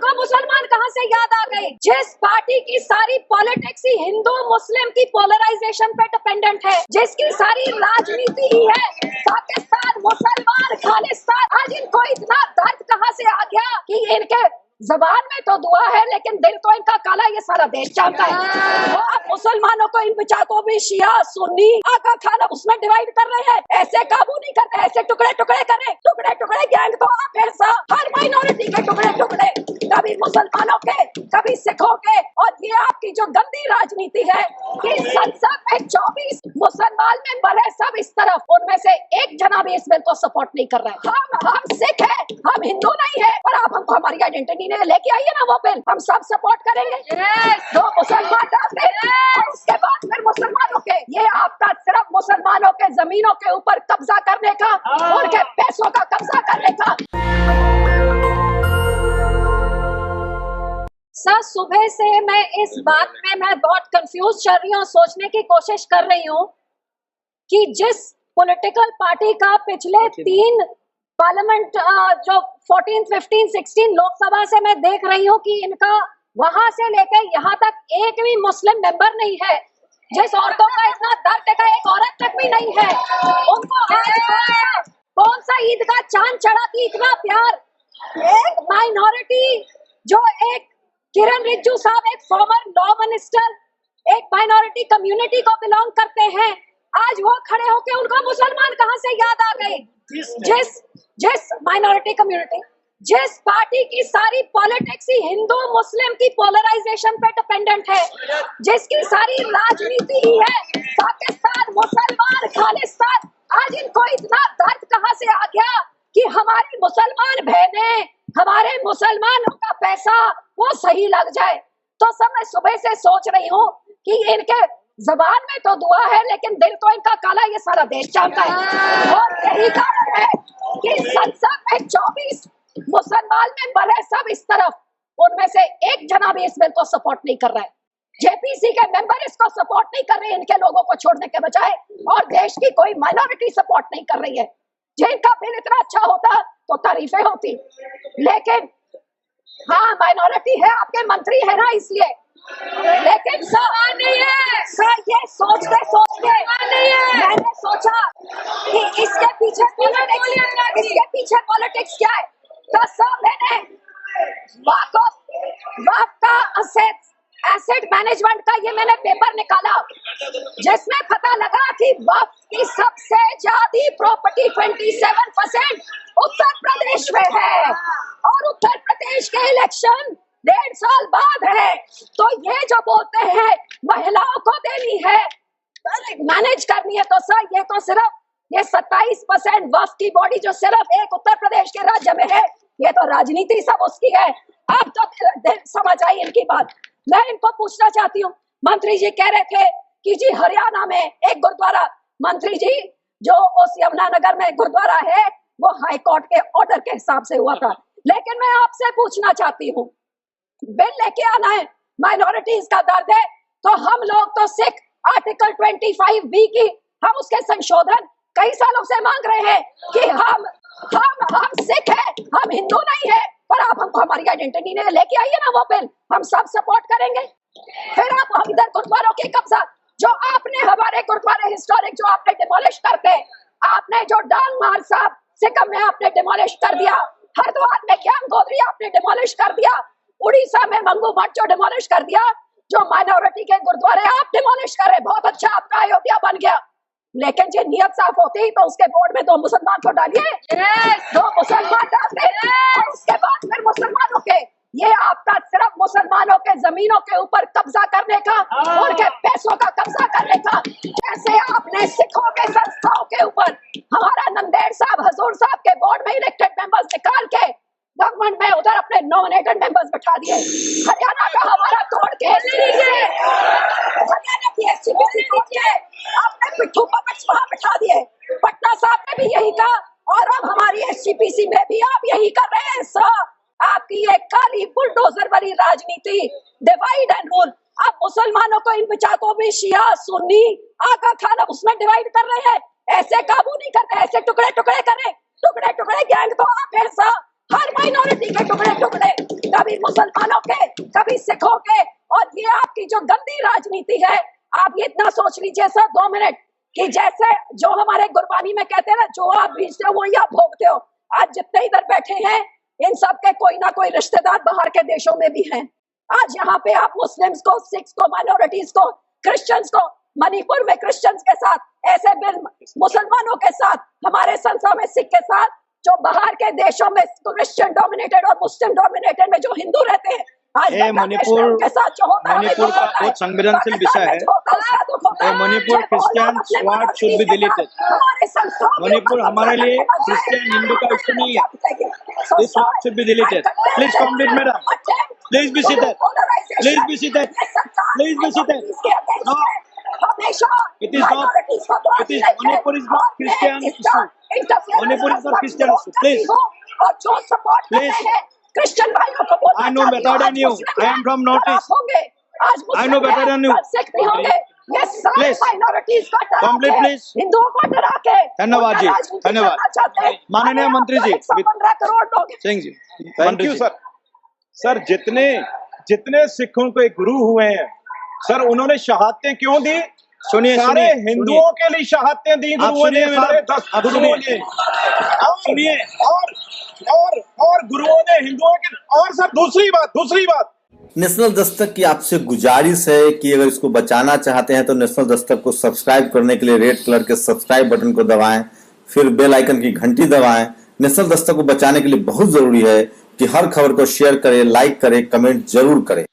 उनको मुसलमान कहाँ से याद आ गए? जिस पार्टी की सारी पॉलिटिक्स ही हिंदू मुस्लिम की पोलराइजेशन पे डिपेंडेंट है, जिसकी सारी राजनीति ही है पाकिस्तान मुसलमान खालिस्तान, आज इनको इतना दर्द कहाँ से आ गया कि इनके जबान में तो दुआ है लेकिन दिल तो इनका काला, ये सारा देश जानता है। वो आप मुसलमानों को इन बेचारों भी शिया सुन्नी आका खाना उसमें डिवाइड कर रहे हैं, ऐसे काबू नहीं करते, ऐसे टुकड़े टुकड़े करें, टुकड़े टुकड़े गैंग तो आप ऐसा हर माइनॉरिटी के टुकड़े टुकड़े, कभी मुसलमानों के कभी सिखों के, और ये आपकी जो गंदी राजनीति है कि संसद में 24 मुसलमान मेंबर है सब इस तरफ, उनमें से एक जना भी इस बिल को सपोर्ट नहीं कर रहे हैं। हम सिख है, हम हिंदू नहीं है, पर आप हमको हमारी आइडेंटिटी ने लेके आइए ना वो बिल, हम सब सपोर्ट करेंगे। तो मुसलमान डालते हैं, उसके बाद फिर मुसलमानों के, ये आपका सिर्फ मुसलमानों के जमीनों के ऊपर कब्जा करने का, उनके पैसों का कब्जा करने का। सर सुबह से मैं इस बात में मैं बहुत कंफ्यूज चल रही हूँ, सोचने की कोशिश कर रही हूँ कि जिस पॉलिटिकल पार्टी का पिछले 3 पार्लियामेंट जो 14, 15, 16 लोकसभा से मैं देख रही हूँ कि इनका वहां से लेकर यहाँ तक एक भी मुस्लिम मेंबर नहीं है, जिस औरतों का इतना दर्द का एक औरत तक भी नहीं है, उनको आज कौन सा ईद का चांद चढ़ा कि इतना प्यार। एक माइनॉरिटी जो एक किरण रिज्जू साहब एक फॉर्मर लॉ मिनिस्टर एक माइनॉरिटी कम्युनिटी को बिलोंग करते हैं, आज वो खड़े होके उनको मुसलमान कहाँ से याद आ गए? जिस माइनॉरिटी कम्युनिटी, जिस पार्टी की सारी पॉलिटिक्स ही हिंदू मुस्लिम की पोलराइजेशन पे डिपेंडेंट है, जिसकी सारी राजनीति ही है पाकिस्तान मुसलमान खालिस्तान, आज इनको इतना दर्द कहाँ से आ गया कि हमारी मुसलमान बहनें, हमारे मुसलमानों का पैसा वो सही लग जाए। तो सब मैं सुबह से सोच रही हूँ कि इनके जबान में तो दुआ है लेकिन दिल तो इनका काला, ये सारा देश जानता है। और यही कारण है कि संसद में 24 मुसलमान मेंबर है सब इस तरफ, उनमें से एक जना भी इस बिल को सपोर्ट नहीं कर रहा है। जेपीसी के मेंबर इसको सपोर्ट नहीं कर रहे हैं, इनके लोगों को छोड़ने के बजाय, और देश की कोई माइनॉरिटी सपोर्ट नहीं कर रही है। जिनका बिल इतना अच्छा होता तो तारीफें होती, लेकिन हाँ माइनॉरिटी है, आपके मंत्री है ना इसलिए, लेकिन सर ये सोचते सोचते मैंने सोचा कि इसके पीछे पॉलिटिक्स क्या है। तो सर मैंने वक्फ का एसेट मैनेजमेंट का ये मैंने पेपर निकाला, जिसमें पता लगा कि वक्फ की सबसे ज्यादा प्रॉपर्टी 27% उत्तर प्रदेश में है, और उत्तर प्रदेश के इलेक्शन 1.5 साल बाद है। तो ये जो बोलते हैं महिलाओं को देनी है, मैनेज करनी है, तो सर ये तो सिर्फ ये 27% वक्फ की बॉडी जो सिर्फ एक उत्तर प्रदेश के राज्य में है, ये तो राजनीति सब उसकी है। अब तो समझ आई इनकी बात। मैं इनको पूछना चाहती हूँ, मंत्री जी कह रहे थे कि जी हरियाणा में एक गुरुद्वारा, मंत्री जी जो उस यमुनानगर में गुरुद्वारा है वो हाई कोर्ट के ऑर्डर के हिसाब से हुआ था, लेकिन मैं आपसे पूछना चाहती हूँ, बिल लेके आना है, माइनॉरिटीज का दर्द है, तो हम लोग तो सिख आर्टिकल 25B की हम उसके संशोधन कई सालों से मांग रहे हैं कि हम सिख है, हम हिंदू नहीं है, पर आप हमको हमारी आइडेंटिटी ने लेके आइए ना वो बिल, हम सब सपोर्ट करेंगे। फिर आप हम इधर गुरुद्वारों की कब्जा, जो आपने हमारे गुरुद्वारे हिस्टोरिक जो आपने डिमोलिश करते, आपने जो डांग मार साहब सिक्किम में आपने डिमोलिश कर दिया, हरिद्वार में ज्ञान गोदरी आपने डिमोलिश कर दिया, उड़ीसा में मंगू मठ जो डिमोलिश कर दिया, जो माइनॉरिटी के गुरुद्वारे आप डिमोलिश करे, बहुत अच्छा आपका अयोध्या बन गया। लेकिन जो नियत साफ होती तो उसके बोर्ड में 2 मुसलमान को डालिए, 2 मुसलमान डालते, और उसके बाद फिर मुसलमानों के, ये आपका सिर्फ मुसलमानों के जमीनों के ऊपर कब्जा करने का, उनके पैसों का कब्जा करने का। जैसे आपने सिखों के संस्थाओं के ऊपर हमारा नंदेड़ साहब हजूर साहब के बोर्ड में इलेक्टेड मेंबर्स निकाल के गवर्नमेंट में उधर अपने नॉमिनेटेड मेंबर्स बैठा दिए, हरियाणा का हमारा तोड़ के हरियाणा की एसजीपीसी तोड़ के आपने पिट्ठू पपेट्स वहां बैठा दिए, पटना साहब ने भी यही कहा, और अब हमारी एसजीपीसी में भी आप यही कर रहे हैं। सर आपकी ये काली बुलडोजर वाली राजनीति, डिवाइड एंड रूल, आप मुसलमानों को इन बेचारों भी शिया सुन्नी आका खाना उसमें डिवाइड कर रहे हैं, ऐसे काबू नहीं करते, ऐसे टुकड़े टुकड़े करें, टुकड़े टुकड़े गैंग तो आप ऐसा हर माइनॉरिटी के टुकड़े टुकड़े, कभी मुसलमानों के, कभी सिखों के। और ये आपकी जो गंदी राजनीति है, आप ये इतना सोच लीजिए सर 2 मिनट, कि जैसे जो हमारे गुरबानी में कहते हैं ना, जो आप बीजते हो वही आप भोगते हो। आज जितने इधर बैठे हैं, इन सब के कोई ना कोई रिश्तेदार बाहर के देशों में भी हैं। आज यहाँ पे आप मुस्लिम्स को, सिख्स को, माइनॉरिटीज को, क्रिश्चियंस को, मणिपुर में क्रिश्चियंस के साथ, ऐसे बिल मुसलमानों के साथ, हमारे संसार में सिख के साथ, जो बाहर के देशों में क्रिश्चियन डोमिनेटेड और मुस्लिम डोमिनेटेड में जो हिंदू रहते हैं, आज मणिपुर के साथ जो होता है, मणिपुर का बहुत संवेदनशील विषय है। Manipur Christian swat should be deleted. Manipur हमारे लिए क्रिश्चियन हिंदू का इश्यू नहीं है। This swat should be deleted. Please complete madam, please be seated, please be seated, please be seated. No, it is not, it is, Manipur is not Christian issue. Manipur is not Christian issue. Please, और जो support करते हैं Christian भाइयों को बोलना I know better than you. I am from Northeast. I know better than you. ये सारे minorities का डरा Complete, के, please. हिंदुओं को डरा के धन्यवाद जी, धन्यवाद। माननीय मंत्री जी, 15 करोड़ लोग Singh ji, thank you sir. Sir जितने सिखों के गुरु हुए हैं सर, उन्होंने शहादतें क्यों दी? सुनिए, सारे हिंदुओं के लिए शहादतें दी गुरुओं ने, सारे 10 गुरुओं ने। आप सुनिए, और गुरुओं ने हिंदुओं के। और सर दूसरी बात नेशनल दस्तक की आपसे गुजारिश है कि अगर इसको बचाना चाहते हैं तो नेशनल दस्तक को सब्सक्राइब करने के लिए रेड कलर के सब्सक्राइब बटन को दबाएं, फिर बेल आइकन की घंटी दबाएं। नेशनल दस्तक को बचाने के लिए बहुत जरूरी है कि हर खबर को शेयर करें, लाइक करें, कमेंट जरूर करें।